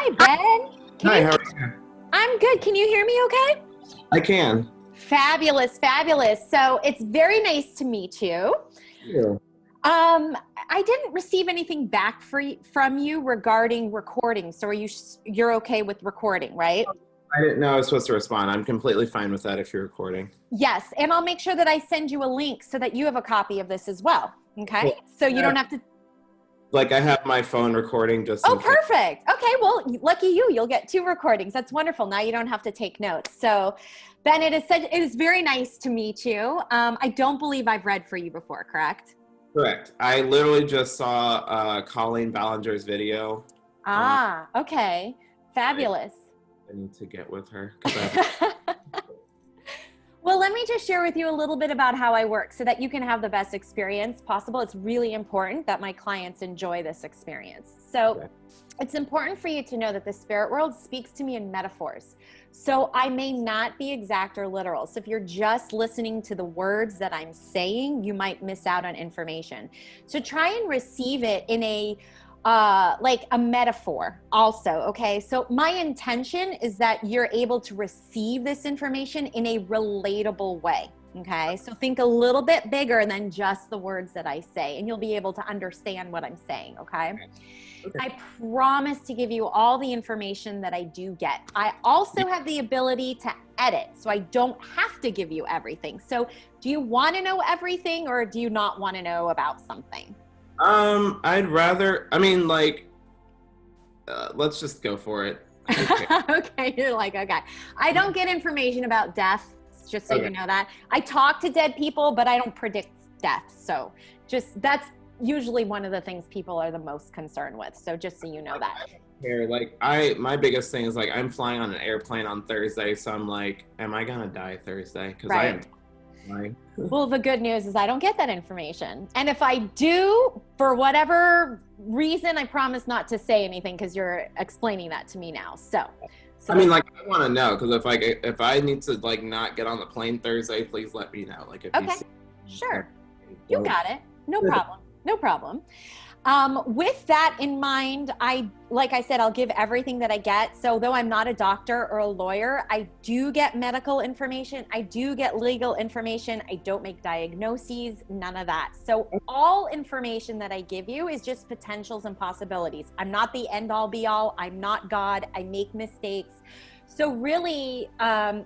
Hi, Ben. Hi, how are you? I'm good. Can you hear me okay? I can. Fabulous, fabulous. So it's very nice to meet you. You. I didn't receive anything back from you regarding recording. So you're okay with recording, right? I didn't know I was supposed to respond. I'm completely fine with that if you're recording. Yes. And I'll make sure that I send you a link so that you have a copy of this as well. Okay. Cool. So you don't have to. Like, I have my phone recording just Oh, in case. perfect. Okay. Well, lucky you. You'll get 2 recordings. That's wonderful. Now you don't have to take notes. So, Ben, it is very nice to meet you. I don't believe I've read for you before, correct? Correct. I literally just saw Colleen Ballinger's video. Okay. Fabulous. I need to get with her. 'Cause I have Well, let me just share with you a little bit about how I work so that you can have the best experience possible. It's really important that my clients enjoy this experience. So Okay. it's important for you to know that the spirit world speaks to me in metaphors. So I may not be exact or literal. So if you're just listening to the words that I'm saying, you might miss out on information. So try and receive it in like a metaphor also, okay? So my intention is that you're able to receive this information in a relatable way, okay? So think a little bit bigger than just the words that I say, and you'll be able to understand what I'm saying, okay? Okay. I promise to give you all the information that I do get. I also have the ability to edit, so I don't have to give you everything. So do you want to know everything, or do you not want to know about something? I'd rather, I mean, like, let's just go for it. Okay. Okay, you're like, okay. I don't get information about death, just so Okay. you know that. I talk to dead people, but I don't predict death. So that's usually one of the things people are the most concerned with. So just so you know that. Here, like, my biggest thing is, like, I'm flying on an airplane on Thursday, so I'm like, am I gonna die Thursday? Because I am Right. flying. Well, the good news is I don't get that information. And if I do, for whatever reason, I promise not to say anything because you're explaining that to me now. So I mean, like, I want to know, because if I need to, like, not get on the plane Thursday, please let me know. Like, if you okay, see, sure. You got it. No problem. No problem. With that in mind, like I said, I'll give everything that I get. So though I'm not a doctor or a lawyer, I do get medical information. I do get legal information. I don't make diagnoses, none of that. So all information that I give you is just potentials and possibilities. I'm not the end all be all. I'm not God. I make mistakes. So really,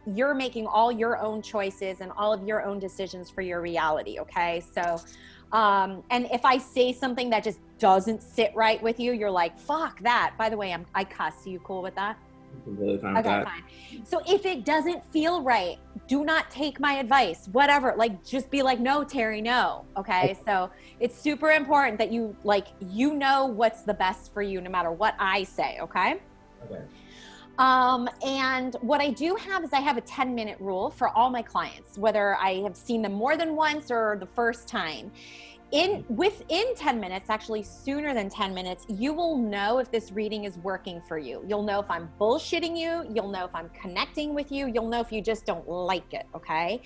you're making all your own choices and all of your own decisions for your reality, okay? So, and if I say something that just doesn't sit right with you, you're like, fuck that. By the way, I cuss. Are you cool with that? I'm really fine with Okay, that. fine. So if it doesn't feel right, do not take my advice, whatever. Like, just be like, no, Terrie, no. Okay. So it's super important that you know what's the best for you no matter what I say. Okay. Okay. And what I do have is I have a 10-minute rule for all my clients, whether I have seen them more than once or the first time. Within 10 minutes, actually sooner than 10 minutes, you will know if this reading is working for you. You'll know if I'm bullshitting you. You'll know if I'm connecting with you. You'll know if you just don't like it, okay?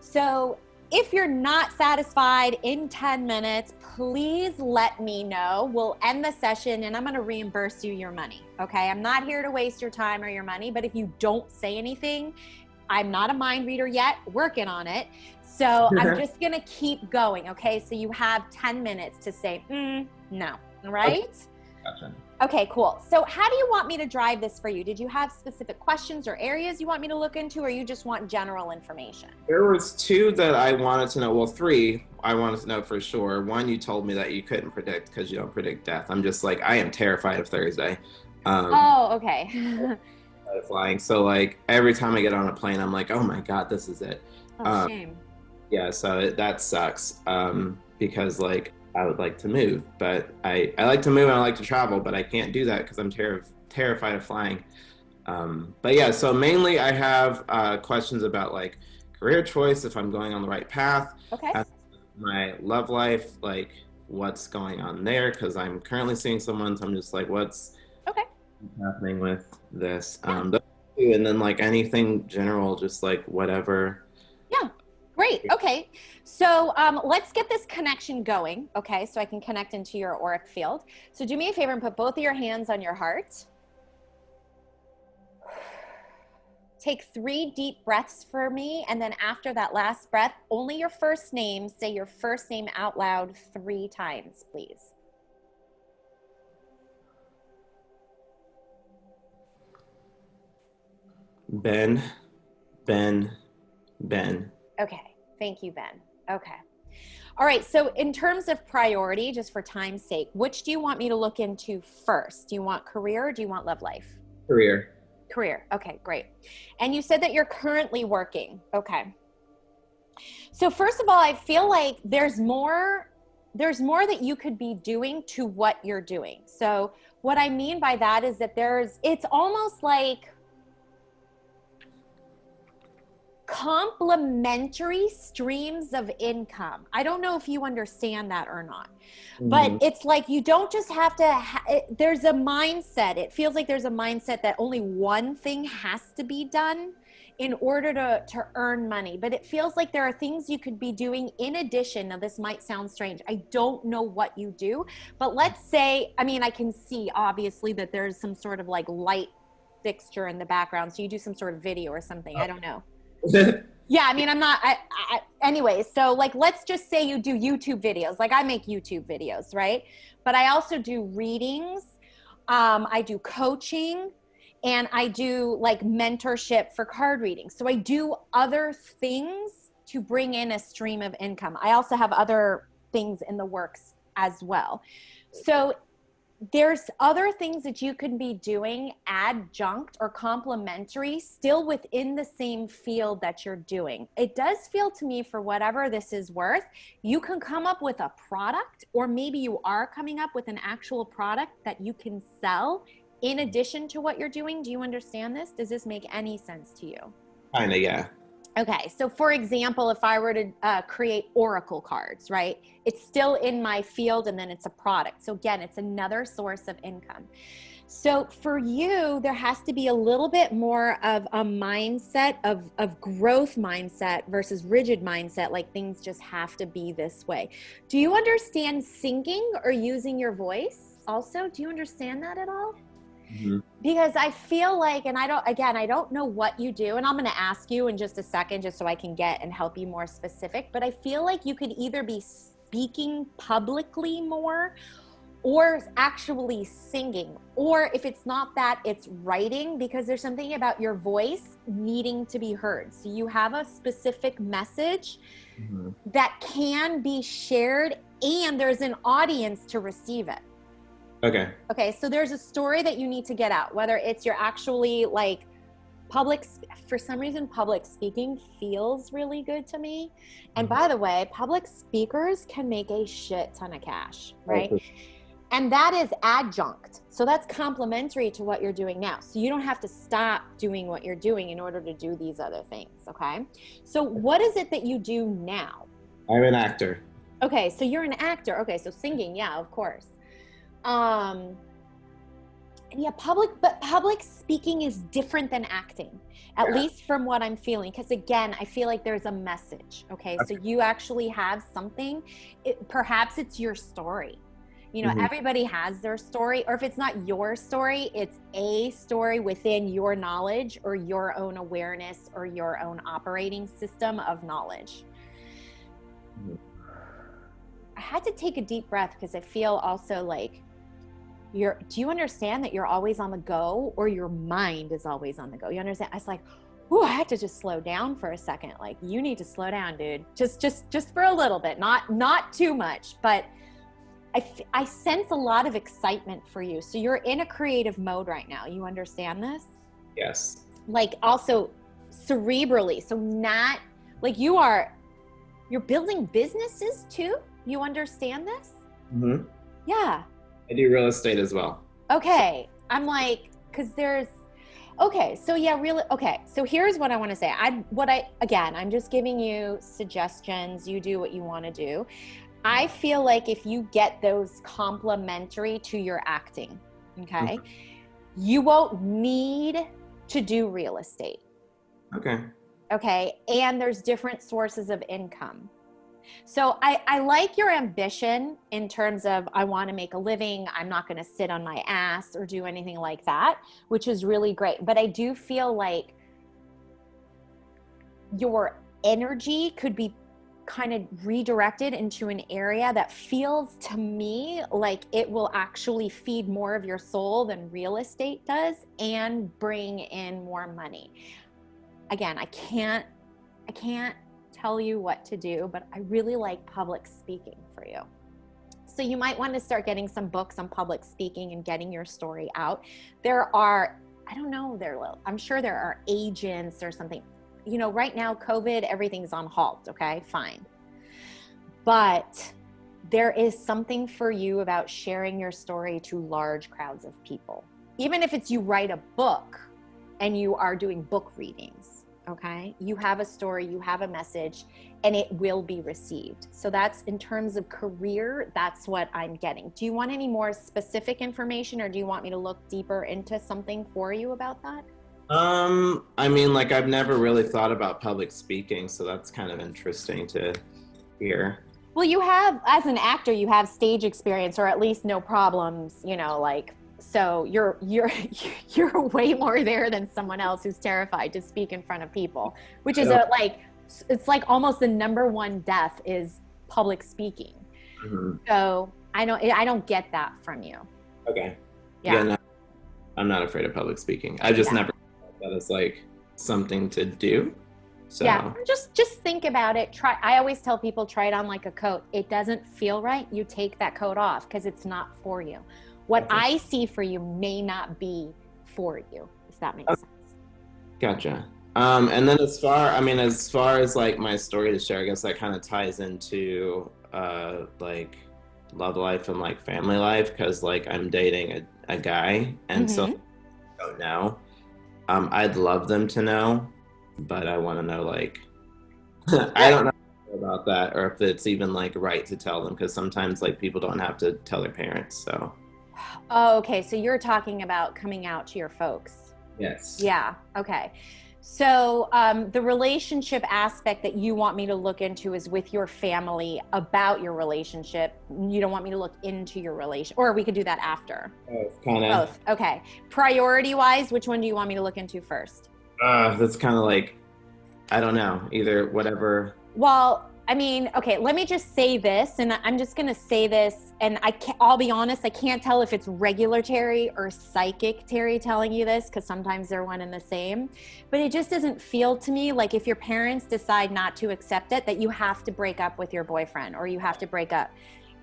So if you're not satisfied in 10 minutes, please let me know. We'll end the session and I'm going to reimburse you your money, okay? I'm not here to waste your time or your money, but if you don't say anything, I'm not a mind reader yet, working on it. So I'm just going to keep going, okay? So you have 10 minutes to say, no, all right? Okay. Gotcha. Okay, cool. So how do you want me to drive this for you? Did you have specific questions or areas you want me to look into, or you just want general information? There was 2 that I wanted to know. Well, 3 I wanted to know for sure. One, you told me that you couldn't predict because you don't predict death. I'm just like, I am terrified of Thursday. Oh, okay. Flying. So, like, every time I get on a plane, I'm like, oh my God, this is it. Oh, shame. Yeah, so that sucks. Because, like, I would like to move, but I like to move and I like to travel, but I can't do that because I'm terrified of flying. But yeah, so mainly I have questions about, like, career choice, if I'm going on the right path. Okay. My love life, like, what's going on there, because I'm currently seeing someone, so I'm just like, what's happening with this? Those 2, and then, like, anything general, just like whatever. Yeah. Great. Okay. So let's get this connection going. Okay. So I can connect into your auric field. So do me a favor and put both of your hands on your heart. take 3 deep breaths for me. And then after that last breath, only your first name, say your first name out loud 3 times, please. Ben, Ben, Ben. Okay. Thank you, Ben. Okay. All right. So in terms of priority, just for time's sake, which do you want me to look into first? Do you want career or do you want love life? Career. Career. Okay, great. And you said that you're currently working. Okay. So first of all, I feel like there's more that you could be doing to what you're doing. So what I mean by that is that it's almost like complementary streams of income. I don't know if you understand that or not, but it's like you don't just have to, there's a mindset. It feels like there's a mindset that only one thing has to be done in order to earn money. But it feels like there are things you could be doing in addition. Now, this might sound strange. I don't know what you do, but let's say, I mean, I can see obviously that there's some sort of like light fixture in the background. So you do some sort of video or something. I don't know. Yeah, I mean, anyway, so like, let's just say you do YouTube videos. Like I make YouTube videos, right? But I also do readings. I do coaching and I do like mentorship for card reading. So I do other things to bring in a stream of income. I also have other things in the works as well. So there's other things that you can be doing adjunct or complementary still within the same field that you're doing. It does feel to me, for whatever this is worth, you can come up with a product, or maybe you are coming up with an actual product that you can sell in addition to what you're doing. Do you understand this? Does this make any sense to you? Kinda, yeah. Okay, so for example, if I were to create oracle cards, right? It's still in my field and then it's a product. So again, it's another source of income. So for you, there has to be a little bit more of a mindset of growth mindset versus rigid mindset, like things just have to be this way. Do you understand singing or using your voice also? Do you understand that at all? Mm-hmm. Because I feel like, and I don't know what you do, and I'm going to ask you in just a second, just so I can get and help you more specific, but I feel like you could either be speaking publicly more or actually singing, or if it's not that, it's writing, because there's something about your voice needing to be heard. So you have a specific message that can be shared and there's an audience to receive it. Okay, so there's a story that you need to get out, whether it's you're actually like for some reason, public speaking feels really good to me. And by the way, public speakers can make a shit ton of cash, right? And that is adjunct. So that's complementary to what you're doing now. So you don't have to stop doing what you're doing in order to do these other things, okay? So what is it that you do now? I'm an actor. Okay, so you're an actor. Okay, so singing, yeah, of course. Yeah, public speaking is different than acting, at least from what I'm feeling. Because again, I feel like there's a message. Okay, so you actually have something. Perhaps it's your story. You know, everybody has their story, or if it's not your story, it's a story within your knowledge or your own awareness or your own operating system of knowledge. I had to take a deep breath because I feel also like do you understand that you're always on the go, or your mind is always on the go? You understand? I was like, I had to just slow down for a second. Like, you need to slow down, dude. Just for a little bit, not too much, but I sense a lot of excitement for you. So you're in a creative mode right now. You understand this? Yes. Like also cerebrally. So not like you're building businesses too. You understand this? Yeah. I do real estate as well. Okay. I'm like, cause so yeah, really. Okay. So here's what I want to say. I'm just giving you suggestions. You do what you want to do. I feel like if you get those complementary to your acting, okay, you won't need to do real estate. Okay. And there's different sources of income. So I like your ambition in terms of, I want to make a living. I'm not going to sit on my ass or do anything like that, which is really great. But I do feel like your energy could be kind of redirected into an area that feels to me like it will actually feed more of your soul than real estate does and bring in more money. Again, I can't tell you what to do, but I really like public speaking for you. So you might want to start getting some books on public speaking and getting your story out. There are, I don't know, I'm sure there are agents or something. You know, right now, COVID, everything's on halt, okay, fine. But there is something for you about sharing your story to large crowds of people. Even if it's you write a book and you are doing book readings, okay? You have a story, you have a message, and it will be received. So that's, in terms of career, that's what I'm getting. Do you want any more specific information, or do you want me to look deeper into something for you about that? I mean, like, I've never really thought about public speaking, so that's kind of interesting to hear. Well, you have, as an actor, you have stage experience, or at least no problems, you know, like, so you're way more there than someone else who's terrified to speak in front of people, which is it's like almost the number one death is public speaking. Mm-hmm. So I don't get that from you. Okay. Yeah. No, I'm not afraid of public speaking. I just never thought that as like something to do. So yeah, just think about it. I always tell people, try it on like a coat. It doesn't feel right, you take that coat off, because it's not for you. What I see for you may not be for you, if that makes sense. Gotcha. And then as far as like my story to share, I guess that kind of ties into like love life and like family life, because like I'm dating a guy, and so I don't know. I'd love them to know, but I want to know, like, I don't know about that, or if it's even like right to tell them, because sometimes like people don't have to tell their parents. So oh, okay, so you're talking about coming out to your folks. Yes. Yeah, okay. So the relationship aspect that you want me to look into is with your family, about your relationship. You don't want me to look into your relation, or we could do that after. Both. Okay. Priority wise, which one do you want me to look into first? That's kind of like, I don't know, either, whatever. Well, I mean, okay, let me just say this, and I'm just going to say this, and I'll be honest, I can't tell if it's regular Terrie or psychic Terrie telling you this, because sometimes they're one and the same, but it just doesn't feel to me like, if your parents decide not to accept it, that you have to break up with your boyfriend, or you have to break up.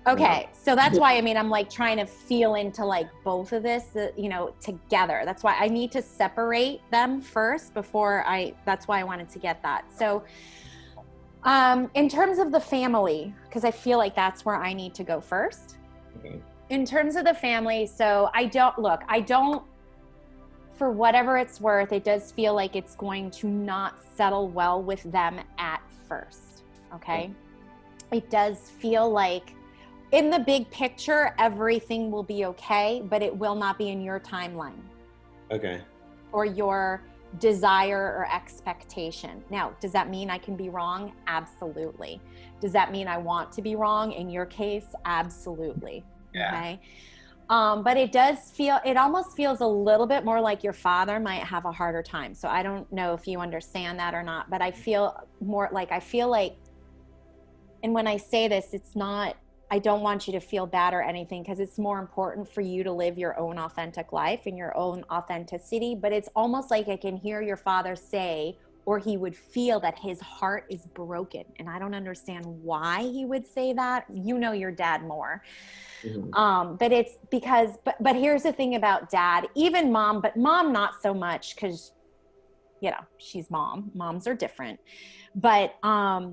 Okay, so that's why, I mean, I'm like trying to feel into like both of this, you know, together. That's why I need to separate them first that's why I wanted to get that. So in terms of the family, because I feel like that's where I need to go first. Okay. In terms of the family, so I don't, for whatever it's worth, it does feel like it's going to not settle well with them at first, okay? It does feel like, in the big picture, everything will be okay, but it will not be in your timeline. Okay. Or your desire or expectation. Now, does that mean I can be wrong? Absolutely. Does that mean I want to be wrong? In your case, absolutely. Yeah. Okay. But it almost feels a little bit more like your father might have a harder time. So I don't know if you understand that or not, but I feel like, and when I say this, I don't want you to feel bad or anything, because it's more important for you to live your own authentic life and your own authenticity. But it's almost like I can hear your father say, or he would feel, that his heart is broken. And I don't understand why he would say that. You know your dad more. Mm-hmm. But it's because, but here's the thing about dad, even mom, but mom not so much, because, you know, she's mom. Moms are different. But I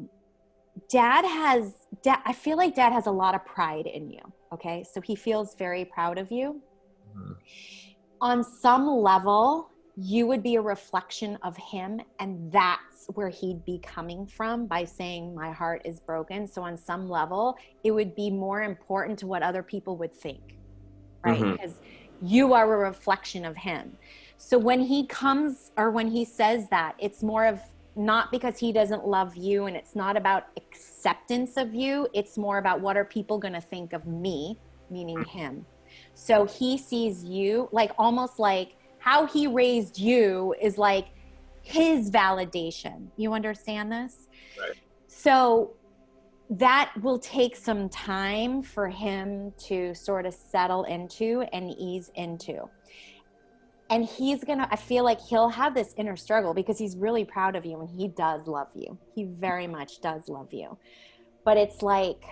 feel like dad has a lot of pride in you. Okay. So he feels very proud of you. Mm-hmm. On some level, you would be a reflection of him. And that's where he'd be coming from by saying, my heart is broken. So on some level, it would be more important to what other people would think. Right. Mm-hmm. Because you are a reflection of him. So when he comes, or when he says that, it's more of, not because he doesn't love you, and it's not about acceptance of you. It's more about, what are people going to think of me, meaning him. So he sees you like, almost like how he raised you is like, his validation. You understand this? Right. So that will take some time for him to sort of settle into and ease into. And I feel like he'll have this inner struggle because he's really proud of you and he does love you. He very much does love you. But it's like,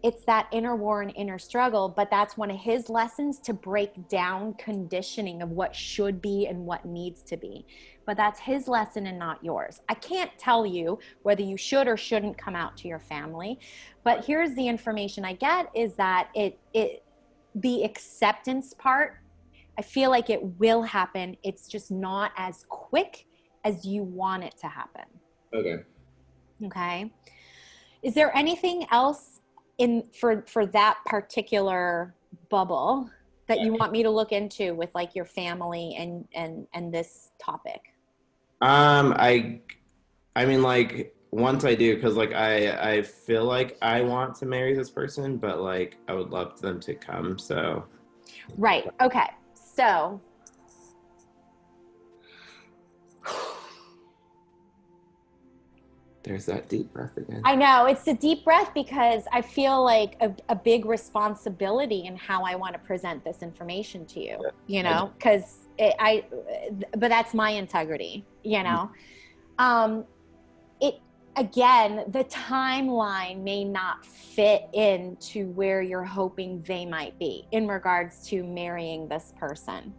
it's that inner war and inner struggle, but that's one of his lessons, to break down conditioning of what should be and what needs to be. But that's his lesson and not yours. I can't tell you whether you should or shouldn't come out to your family, but here's the information I get is that the acceptance part, I feel like it will happen. It's just not as quick as you want it to happen. Okay. Okay. Is there anything else for that particular bubble that you want me to look into with like your family and this topic? I mean, like, once I do, because like I feel like I want to marry this person, but like I would love them to come. So. Right. Okay. So. There's that deep breath again. I know it's a deep breath because I feel like a big responsibility in how I want to present this information to you, you know, because but that's my integrity, you know. Again, the timeline may not fit into where you're hoping they might be in regards to marrying this person.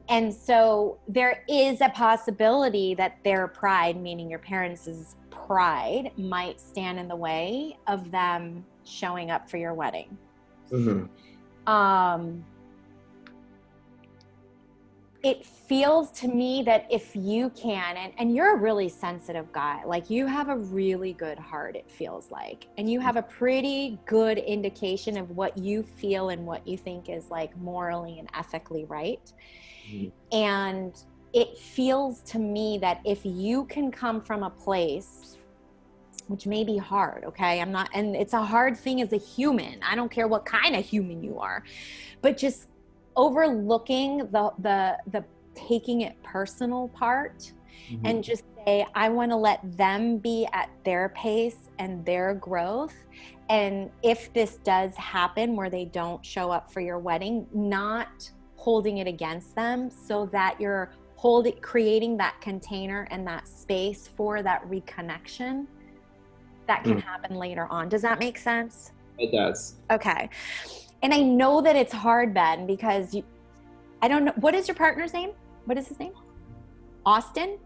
And so there is a possibility that their pride, meaning your parents' pride, might stand in the way of them showing up for your wedding. It feels to me that if you can, and you're a really sensitive guy, like you have a really good heart, it feels like, and you have a pretty good indication of what you feel and what you think is like morally and ethically right. And it feels to me that if you can come from a place, which may be hard, okay? And it's a hard thing as a human. I don't care what kind of human you are, but just overlooking the taking it personal part and just say, I want to let them be at their pace and their growth. And if this does happen where they don't show up for your wedding, not holding it against them, so that you're creating that container and that space for that reconnection that can happen later on. Does that make sense? It does. Okay. And I know that it's hard, Ben, because I don't know. What is your partner's name? What is his name? Austin?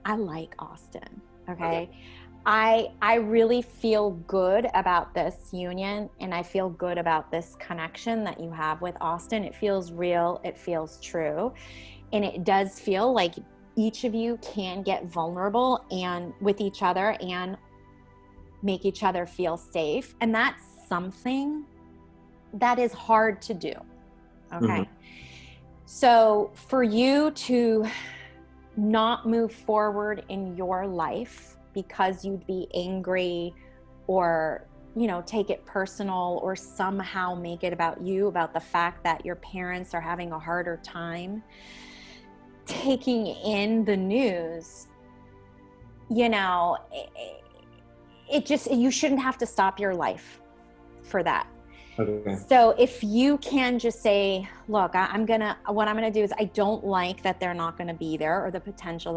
I like Austin. Okay. I really feel good about this union, and I feel good about this connection that you have with Austin. It feels real. It feels true. And it does feel like each of you can get vulnerable and with each other and make each other feel safe. And that's something that is hard to do. Okay. So for you to not move forward in your life because you'd be angry or, you know, take it personal or somehow make it about you, about the fact that your parents are having a harder time taking in the news, you know, you shouldn't have to stop your life for that. Okay. So if you can just say, look, what I'm going to do is, I don't like that they're not going to be there, or the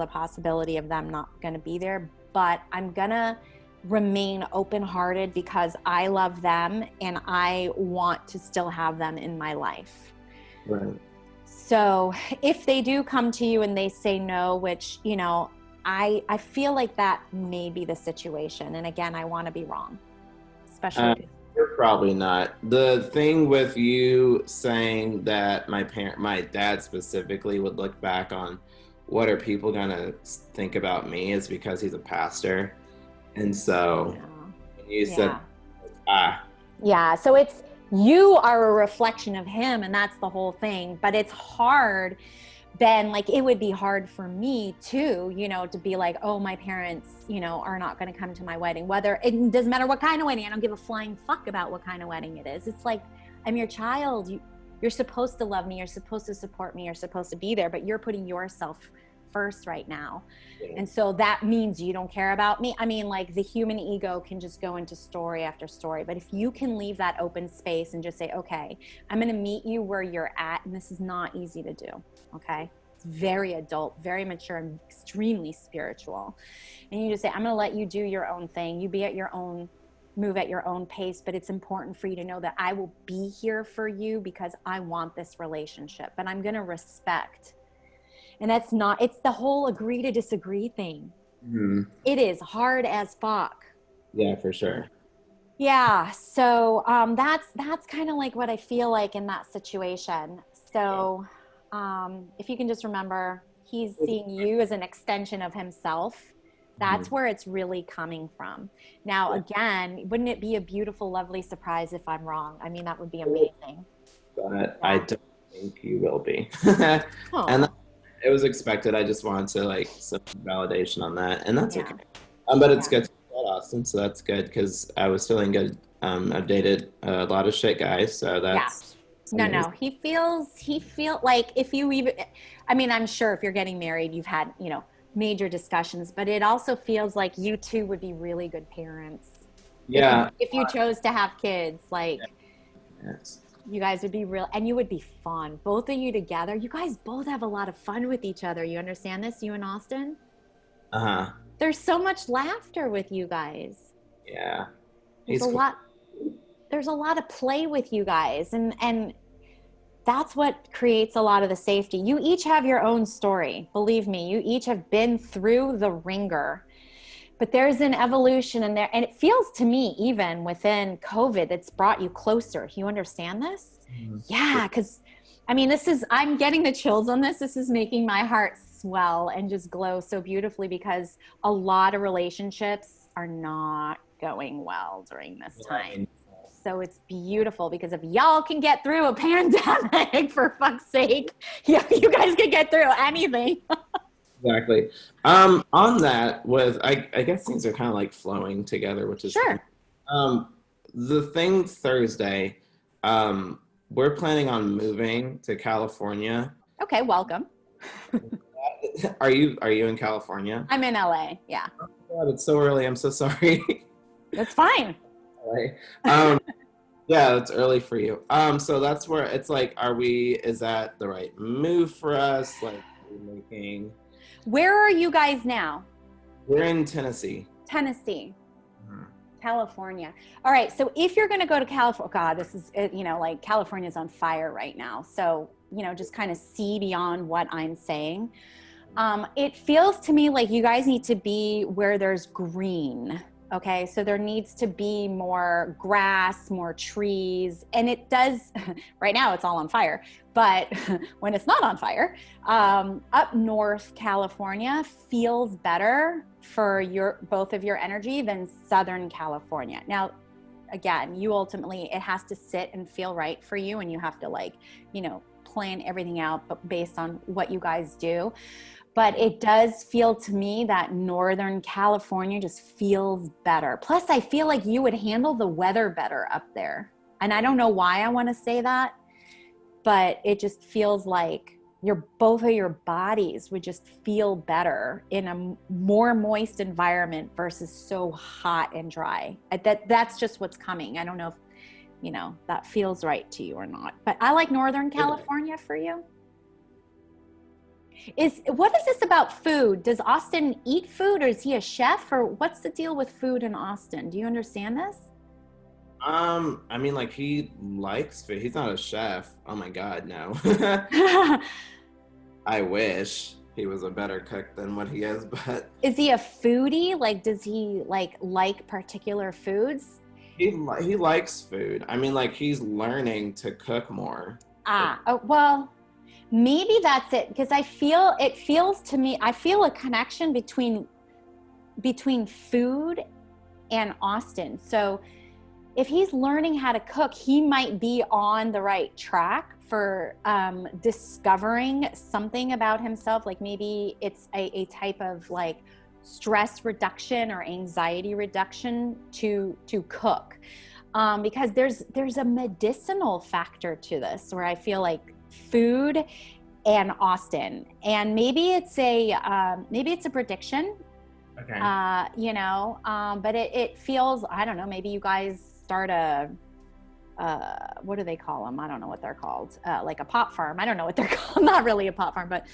possibility of them not going to be there, but I'm going to remain open-hearted because I love them and I want to still have them in my life. Right. So if they do come to you and they say no, which, you know, I feel like that may be the situation. And again, I want to be wrong, especially. You're probably not. The thing with you saying that my dad specifically would look back on what are people gonna think about me is because he's a pastor. And so you said, Yeah, so it's, you are a reflection of him, and that's the whole thing. But it's hard, Ben, like it would be hard for me too, you know, to be like, oh, my parents, you know, are not going to come to my wedding. Whether it doesn't matter what kind of wedding, I don't give a flying fuck about what kind of wedding it is. It's like, I'm your child. You're supposed to love me. You're supposed to support me. You're supposed to be there, but you're putting yourself first right now. Yeah. And so that means you don't care about me. I mean, like the human ego can just go into story after story. But if you can leave that open space and just say, okay, I'm going to meet you where you're at. And this is not easy to do. Okay. It's very adult, very mature, and extremely spiritual. And you just say, I'm going to let you do your own thing. You be at your own, move at your own pace. But it's important for you to know that I will be here for you because I want this relationship. But I'm going to respect. And that's not, it's the whole agree to disagree thing. Mm-hmm. It is hard as fuck. Yeah, for sure. Yeah. So that's kind of like what I feel like in that situation. So if you can just remember, he's seeing you as an extension of himself. That's where it's really coming from. Now, again, wouldn't it be a beautiful, lovely surprise if I'm wrong? I mean, that would be amazing. But I don't think you will be. Oh. And it was expected. I just wanted to like some validation on that, and that's okay. Yeah. But it's good to get Austin, so that's good because I was feeling good. I've dated a lot of shit guys, so that's no. He feels like if you even, I mean, I'm sure if you're getting married, you've had, you know, major discussions, but it also feels like you two would be really good parents. Yeah. If you chose to have kids, like. Yes. You guys would be real, and you would be fun. Both of you together. You guys both have a lot of fun with each other. You understand this, you and Austin? Uh-huh. There's so much laughter with you guys. Yeah. There's a lot of play with you guys, and that's what creates a lot of the safety. You each have your own story. Believe me, you each have been through the ringer. But there's an evolution in there. And it feels to me, even within COVID, it's brought you closer. You understand this? Mm-hmm. Yeah, because, I mean, I'm getting the chills on this. This is making my heart swell and just glow so beautifully because a lot of relationships are not going well during this time. So it's beautiful because if y'all can get through a pandemic, for fuck's sake, yeah, you guys can get through anything. Exactly. On that, I guess things are kind of like flowing together, which is sure. The thing Thursday, we're planning on moving to California. Okay, welcome. Are you in California? I'm in LA. Yeah. Oh God, it's so early. I'm so sorry. That's fine. Yeah, it's early for you. So that's where it's like, is that the right move for us? Like, making. Where are you guys now? We're in Tennessee. California. All right. So if you're going to go to California, God, this is, you know, like California's on fire right now. So, you know, just kind of see beyond what I'm saying. It feels to me like you guys need to be where there's green. Okay. So there needs to be more grass, more trees. And it does, right now it's all on fire, but when it's not on fire, up north California feels better for both of your energy than Southern California. Now, again, you ultimately, it has to sit and feel right for you, and you have to, like, you know, plan everything out, but based on what you guys do. But it does feel to me that Northern California just feels better. Plus, I feel like you would handle the weather better up there. And I don't know why I want to say that, but it just feels like both of your bodies would just feel better in a more moist environment versus so hot and dry. That's just what's coming. I don't know if, you know, that feels right to you or not. But I like Northern California for you. What is this about food? Does Austin eat food, or is he a chef, or what's the deal with food in Austin? Do you understand this? I mean, like, he likes food. He's not a chef. Oh my God, no. I wish he was a better cook than what he is, but is he a foodie? Like, does he like particular foods? He likes food. I mean, like, he's learning to cook more. Well, maybe that's it, because I feel a connection between food and Austin. So if he's learning how to cook, he might be on the right track for discovering something about himself. Like maybe it's a type of like stress reduction or anxiety reduction to cook, because there's a medicinal factor to this, where I feel like food and Austin. And maybe it's a prediction, Okay. but it feels, I don't know, maybe you guys start what do they call them? I don't know what they're called. Like a pot farm. I don't know what they're called. Not really a pot farm, but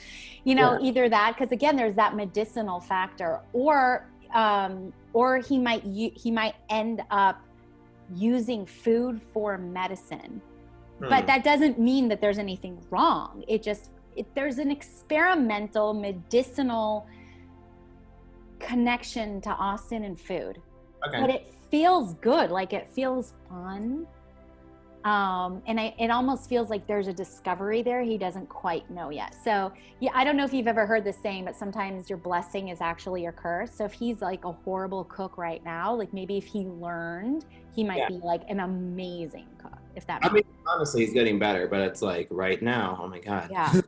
either that, because again, there's that medicinal factor, or he might end up using food for medicine. But that doesn't mean that there's anything wrong. There's an experimental medicinal connection to Austin and food. Okay. But it feels good. Like, it feels fun. And it almost feels like there's a discovery there he doesn't quite know yet. So yeah, I don't know if you've ever heard the saying, but sometimes your blessing is actually your curse. So if he's like a horrible cook right now, like maybe if he learned, he might be like an amazing cook. If that makes sense. Honestly, he's getting better, but it's like right now, oh my God. Yeah.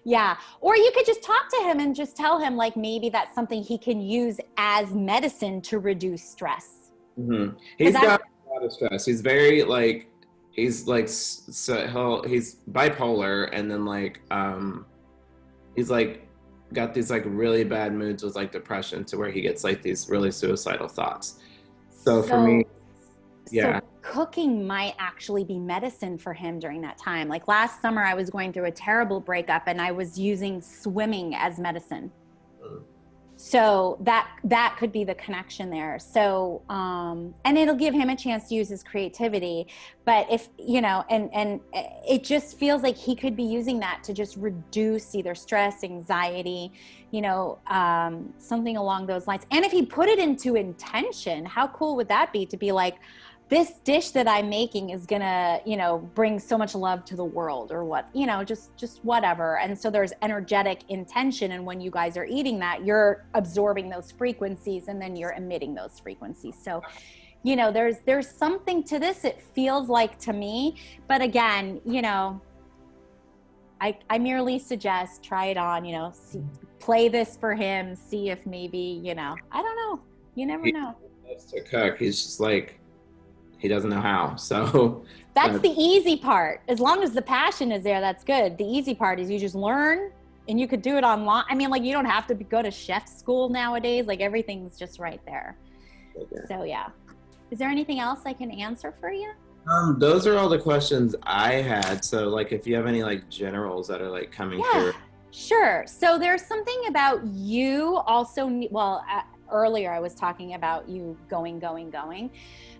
Yeah. Or you could just talk to him and just tell him, like, maybe that's something he can use as medicine to reduce stress. Mm-hmm. He's got a lot of stress. He's very like, he's bipolar, and then he's like got these like really bad moods with like depression, to where he gets like these really suicidal thoughts. So for me, yeah. So cooking might actually be medicine for him during that time. Like last summer, I was going through a terrible breakup and I was using swimming as medicine. So that could be the connection there. So, and it'll give him a chance to use his creativity, but if, and it just feels like he could be using that to just reduce either stress, anxiety, something along those lines. And if he put it into intention, how cool would that be to be like, this dish that I'm making is gonna, bring so much love to the world, or what, just whatever. And so there's energetic intention. And when you guys are eating that, you're absorbing those frequencies and then you're emitting those frequencies. So, there's something to this, it feels like to me, but again, I merely suggest try it on, play this for him, see if maybe, I don't know. You never know. He loves to cook. He's just like, he doesn't know how. So that's the easy part. As long as the passion is there, that's good. The easy part is you just learn, and you could do it online. I mean, like, you don't have to go to chef school nowadays. Like, everything's just right there. Okay. So yeah. Is there anything else I can answer for you? Those are all the questions I had. So like, if you have any like generals that are like coming through. Sure. So there's something about you also, earlier I was talking about you going.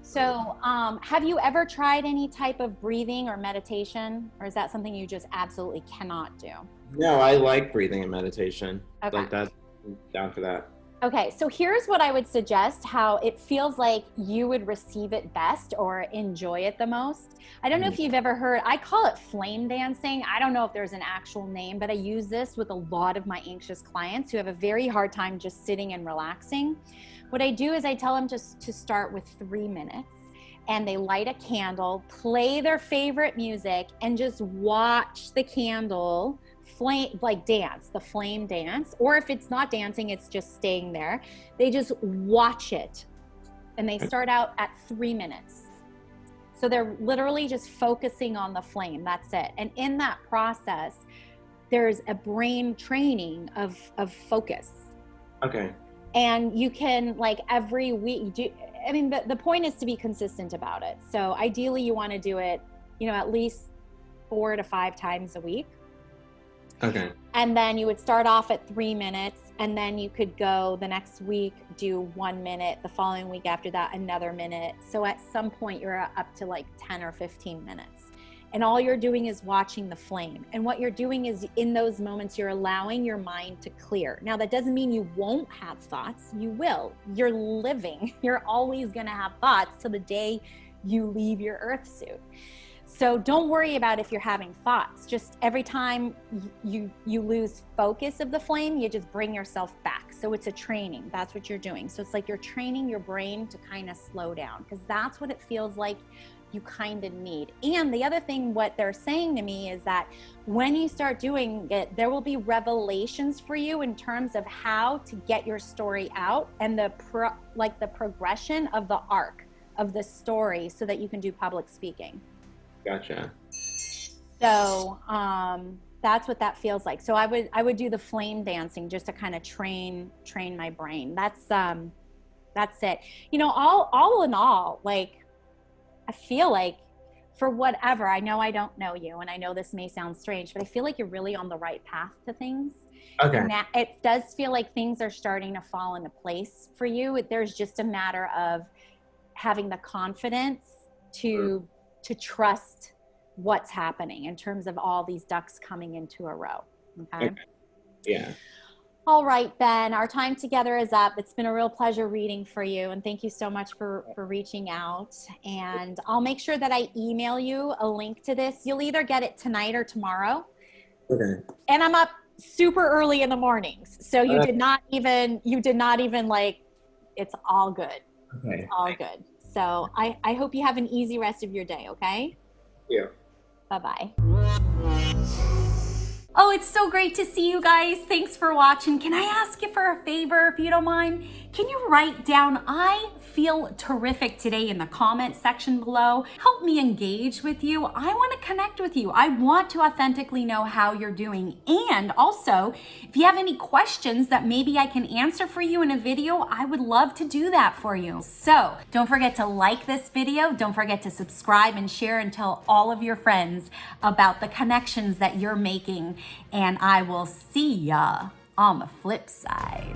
So have you ever tried any type of breathing or meditation, or is that something you just absolutely cannot do? No, I like breathing and meditation. Okay. Like, that's down for that. Okay, so here's what I would suggest, how it feels like you would receive it best or enjoy it the most. I don't know if you've ever heard, I call it flame dancing. I don't know if there's an actual name, but I use this with a lot of my anxious clients who have a very hard time just sitting and relaxing. What I do is I tell them just to start with 3 minutes, and they light a candle, play their favorite music, and just watch the candle flame, like dance, the flame dance. Or if it's not dancing, it's just staying there. They just watch it, and they start out at 3 minutes. So they're literally just focusing on the flame. That's it. And in that process, there's a brain training of focus. Okay. And you can, like, every week the point is to be consistent about it. So ideally you want to do it, at least 4 to 5 times a week. Okay. And then you would start off at 3 minutes, and then you could go the next week, do 1 minute, the following week after that, another minute. So at some point you're up to like 10 or 15 minutes. And all you're doing is watching the flame. And what you're doing is, in those moments, you're allowing your mind to clear. Now, that doesn't mean you won't have thoughts. You will. You're living. You're always going to have thoughts till the day you leave your earth suit. So don't worry about if you're having thoughts. Just every time you lose focus of the flame, you just bring yourself back. So it's a training. That's what you're doing. So it's like you're training your brain to kind of slow down, because that's what it feels like you kind of need. And the other thing, what they're saying to me is that when you start doing it, there will be revelations for you in terms of how to get your story out, and the progression of the arc of the story, so that you can do public speaking. Gotcha. So That's what that feels like. So I would do the flame dancing just to kind of train my brain. That's it. You know, all in all, like, I feel like for whatever, I know I don't know you, and I know this may sound strange, but I feel like you're really on the right path to things. Okay. And that it does feel like things are starting to fall into place for you. There's just a matter of having the confidence to trust what's happening in terms of all these ducks coming into a row. Okay. Yeah. All right, Ben, our time together is up. It's been a real pleasure reading for you, and thank you so much for reaching out. And I'll make sure that I email you a link to this. You'll either get it tonight or tomorrow. Okay. And I'm up super early in the mornings, so you did not even like, it's all good. Okay. All good. So I hope you have an easy rest of your day. Okay. Yeah. Bye-bye. Oh, it's so great to see you guys. Thanks for watching. Can I ask you for a favor, if you don't mind? Can you write down, "I feel terrific today" in the comment section below? Help me engage with you. I want to connect with you. I want to authentically know how you're doing. And also, if you have any questions that maybe I can answer for you in a video, I would love to do that for you. So don't forget to like this video. Don't forget to subscribe and share and tell all of your friends about the connections that you're making. And I will see ya on the flip side.